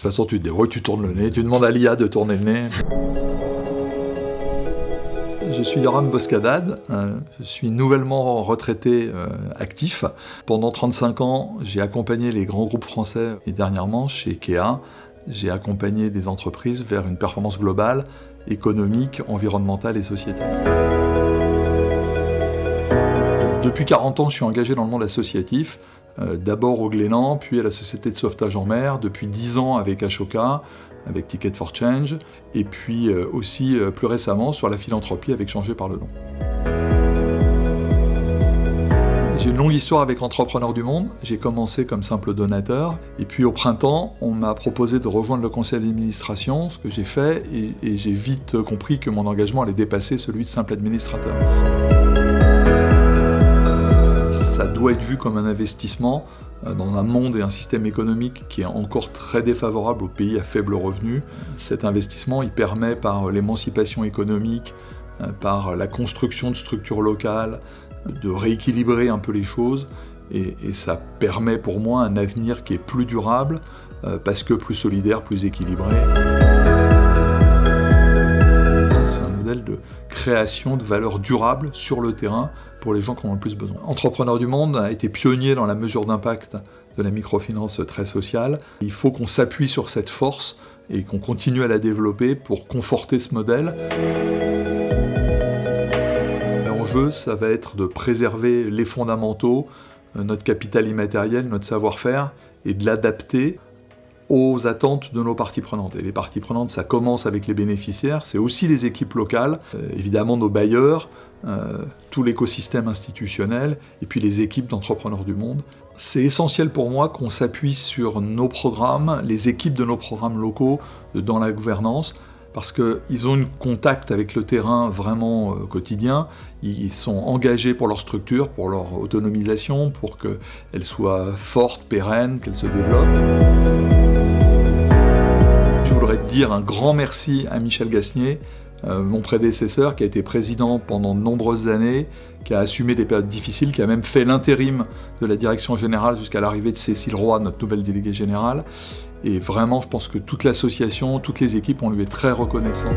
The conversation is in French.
toute façon, tu te débrouilles, tu tournes le nez, tu demandes à l'IA de tourner le nez. Je suis Yoram Boscadad, je suis nouvellement retraité actif. Pendant 35 ans, j'ai accompagné les grands groupes français et dernièrement, chez IKEA, j'ai accompagné des entreprises vers une performance globale, économique, environnementale et sociétale. Depuis 40 ans, je suis engagé dans le monde associatif, d'abord au Glénan, puis à la Société de sauvetage en mer, depuis 10 ans avec Ashoka, avec Ticket for Change, et puis aussi plus récemment sur la philanthropie avec Changer par le don. J'ai une longue histoire avec Entrepreneurs du Monde. J'ai commencé comme simple donateur, et puis au printemps, on m'a proposé de rejoindre le conseil d'administration, ce que j'ai fait, et j'ai vite compris que mon engagement allait dépasser celui de simple administrateur. Ça doit être vu comme un investissement dans un monde et un système économique qui est encore très défavorable aux pays à faible revenu. Cet investissement, il permet par l'émancipation économique, par la construction de structures locales, de rééquilibrer un peu les choses, et ça permet pour moi un avenir qui est plus durable, parce que plus solidaire, plus équilibré. C'est un modèle de création de valeur durable sur le terrain pour les gens qui en ont le plus besoin. Entrepreneurs du Monde a été pionnier dans la mesure d'impact de la microfinance très sociale. Il faut qu'on s'appuie sur cette force et qu'on continue à la développer pour conforter ce modèle. L'enjeu, ça va être de préserver les fondamentaux, notre capital immatériel, notre savoir-faire, et de l'adapter aux attentes de nos parties prenantes. Et les parties prenantes, ça commence avec les bénéficiaires, c'est aussi les équipes locales, évidemment nos bailleurs, tout l'écosystème institutionnel, et puis les équipes d'entrepreneurs du monde. C'est essentiel pour moi qu'on s'appuie sur nos programmes, les équipes de nos programmes locaux dans la gouvernance, parce qu'ils ont un contact avec le terrain vraiment quotidien, ils sont engagés pour leur structure, pour leur autonomisation, pour qu'elle soit forte, pérenne, qu'elle se développe. Je voudrais dire un grand merci à Michel Gasnier, mon prédécesseur, qui a été président pendant de nombreuses années, qui a assumé des périodes difficiles, qui a même fait l'intérim de la direction générale jusqu'à l'arrivée de Cécile Roy, notre nouvelle déléguée générale. Et vraiment, je pense que toute l'association, toutes les équipes, on lui est très reconnaissant.